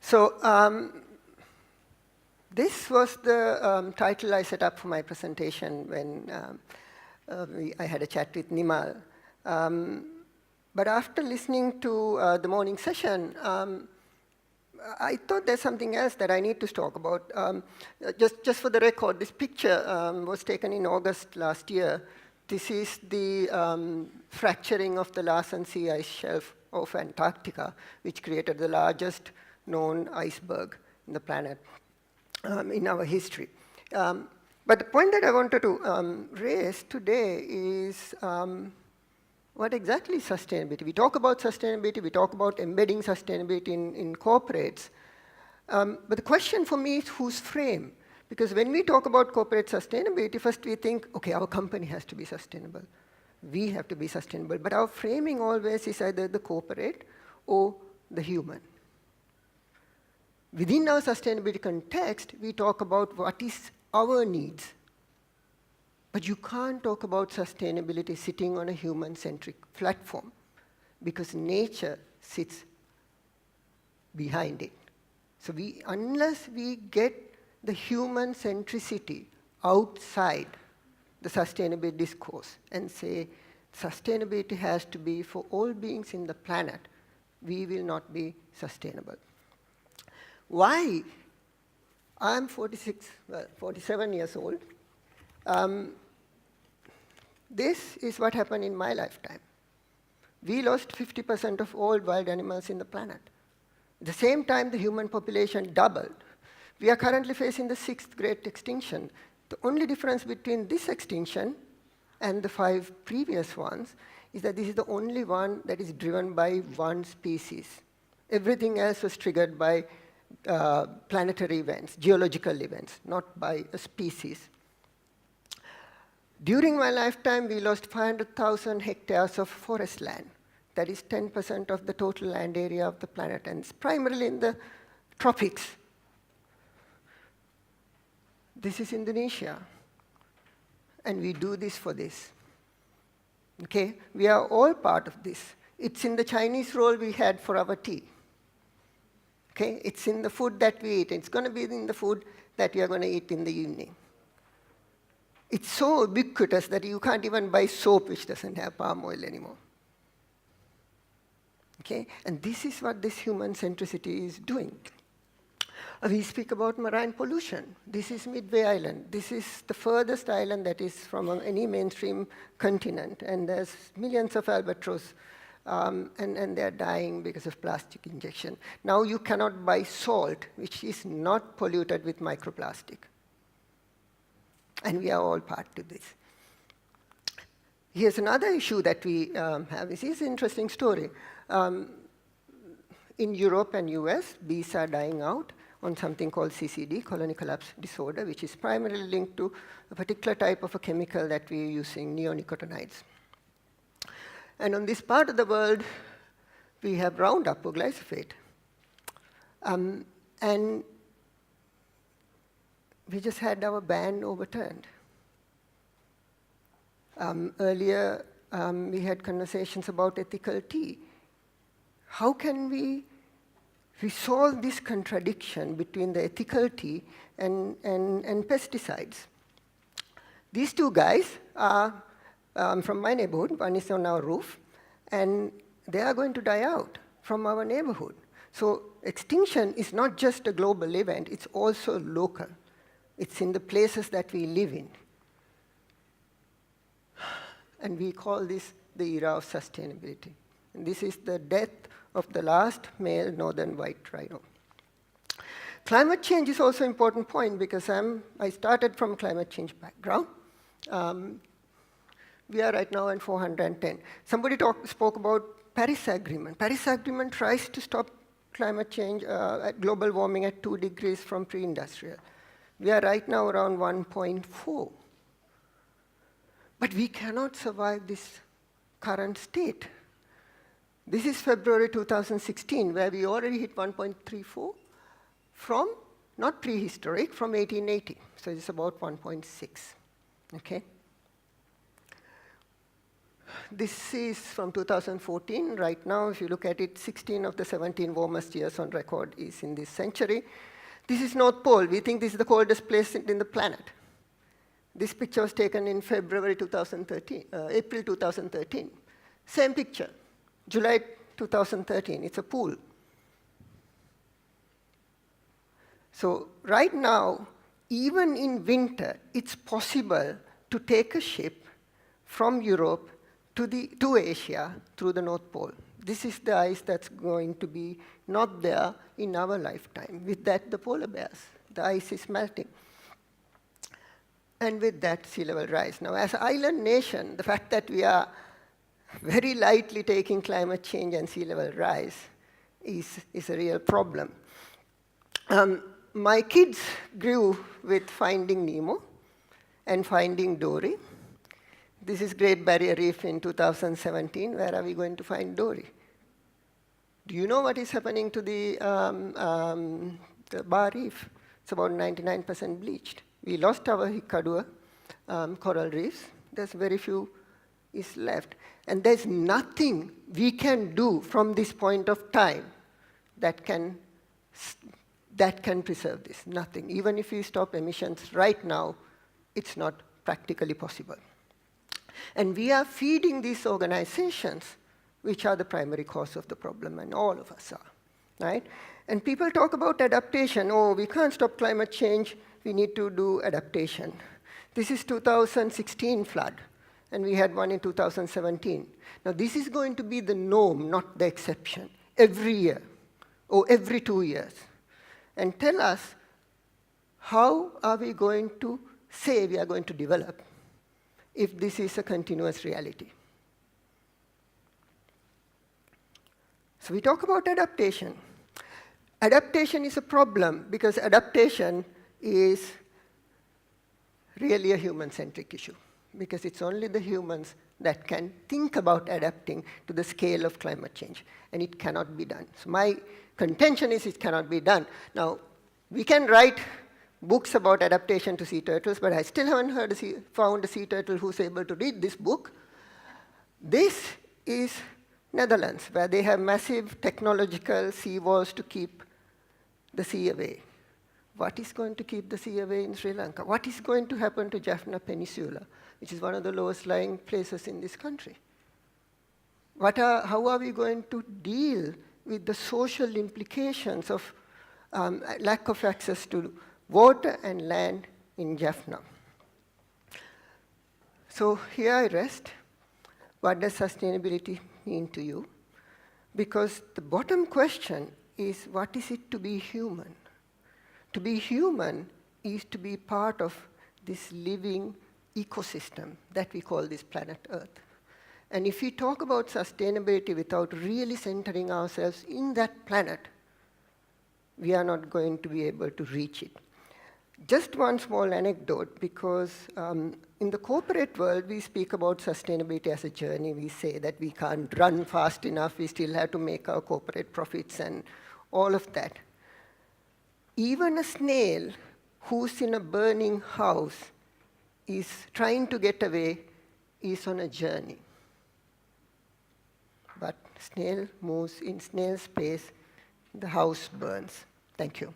So this was the title I set up for my presentation when I had a chat with Nimal. But after listening to the morning session, I thought there's something else that I need to talk about. Just for the record, this picture was taken in August last year. This is the fracturing of the Larsen Sea ice shelf of Antarctica, which created the largest known iceberg in the planet in our history. But the point that I wanted to raise today is what exactly is sustainability? We talk about sustainability, we talk about embedding sustainability in corporates. But the question for me is whose frame? Because when we talk about corporate sustainability, first we think, okay, our company has to be sustainable. We have to be sustainable. But our framing always is either the corporate or the human. Within our sustainability context, we talk about what is our needs. But you can't talk about sustainability sitting on a human-centric platform because nature sits behind it. So unless we get the human centricity outside the sustainability discourse and say sustainability has to be for all beings in the planet, we will not be sustainable. Why? I'm 47 years old. This is what happened in my lifetime. We lost 50% of all wild animals in the planet. At the same time, the human population doubled. We are currently facing the 6th great extinction. The only difference between this extinction and the 5 previous ones is that this is the only one that is driven by one species. Everything else was triggered by planetary events, geological events, not by a species. During my lifetime, we lost 500,000 hectares of forest land. That is 10% of the total land area of the planet, and it's primarily in the tropics. This is Indonesia, and we do this for this. Okay? We are all part of this. It's in the Chinese roll we had for our tea. Okay? It's in the food that we eat. It's going to be in the food that we are going to eat in the evening. It's so ubiquitous that you can't even buy soap which doesn't have palm oil anymore. Okay? And this is what this human centricity is doing. We speak about marine pollution. This is Midway Island. This is the furthest island that is from any mainstream continent. And there's millions of albatross, and they're dying because of plastic injection. Now you cannot buy salt, which is not polluted with microplastic. And we are all part of this. Here's another issue that we have. This is an interesting story. In Europe and US, bees are dying out on something called CCD, colony collapse disorder, which is primarily linked to a particular type of a chemical that we're using, neonicotinoids. And on this part of the world, we have Roundup or glyphosate. And we just had our ban overturned. Earlier, we had conversations about ethical tea. How can we resolve this contradiction between the ethical tea and pesticides? These two guys are from my neighborhood. One is on our roof, and they are going to die out from our neighborhood. So extinction is not just a global event, it's also local. It's in the places that we live in. And we call this the era of sustainability. And this is the death of the last male northern white rhino. Climate change is also an important point because I started from a climate change background. We are right now at 410. Somebody spoke about Paris Agreement. Paris Agreement tries to stop climate change, global warming at 2 degrees from pre-industrial. We are right now around 1.4. But we cannot survive this current state. This is February 2016, where we already hit 1.34 from, not prehistoric, from 1880. So it's about 1.6, okay? This is from 2014. Right now, if you look at it, 16 of the 17 warmest years on record is in this century. This is North Pole. We think this is the coldest place in the planet. This picture was taken in April 2013. Same picture, July 2013. It's a pool. So right now, even in winter, it's possible to take a ship from Europe to Asia through the North Pole. This is the ice that's going to be not there in our lifetime. With that, the polar bears. The ice is melting. And with that, sea level rise. Now, as an island nation, the fact that we are very lightly taking climate change and sea level rise is a real problem. My kids grew with Finding Nemo and Finding Dory. This is Great Barrier Reef in 2017. Where are we going to find Dory? Do you know what is happening to the Bar Reef? It's about 99% bleached. We lost our Hikkaduwa coral reefs. There's very few is left. And there's nothing we can do from this point of time that can preserve this. Nothing. Even if we stop emissions right now, it's not practically possible. And we are feeding these organizations, which are the primary cause of the problem, and all of us are, right? And people talk about adaptation. Oh, we can't stop climate change. We need to do adaptation. This is 2016 flood, and we had one in 2017. Now, this is going to be the norm, not the exception, every year, or every 2 years. And tell us, how are we going to say we are going to develop if this is a continuous reality? So we talk about adaptation. Adaptation is a problem because adaptation is really a human-centric issue, because it's only the humans that can think about adapting to the scale of climate change, and it cannot be done. So my contention is it cannot be done. Now, we can write books about adaptation to sea turtles, but I still haven't found a sea turtle who's able to read this book. This is Netherlands, where they have massive technological sea walls to keep the sea away. What is going to keep the sea away in Sri Lanka? What is going to happen to Jaffna Peninsula, which is one of the lowest lying places in this country? How are we going to deal with the social implications of lack of access to water and land in Jaffna? So here I rest. What does sustainability mean to you? Because the bottom question is, what is it to be human? To be human is to be part of this living ecosystem that we call this planet Earth. And if we talk about sustainability without really centering ourselves in that planet, we are not going to be able to reach it. Just one small anecdote, because in the corporate world, we speak about sustainability as a journey. We say that we can't run fast enough, we still have to make our corporate profits and all of that. Even a snail who's in a burning house is trying to get away, is on a journey. But snail moves in snail space, the house burns. Thank you.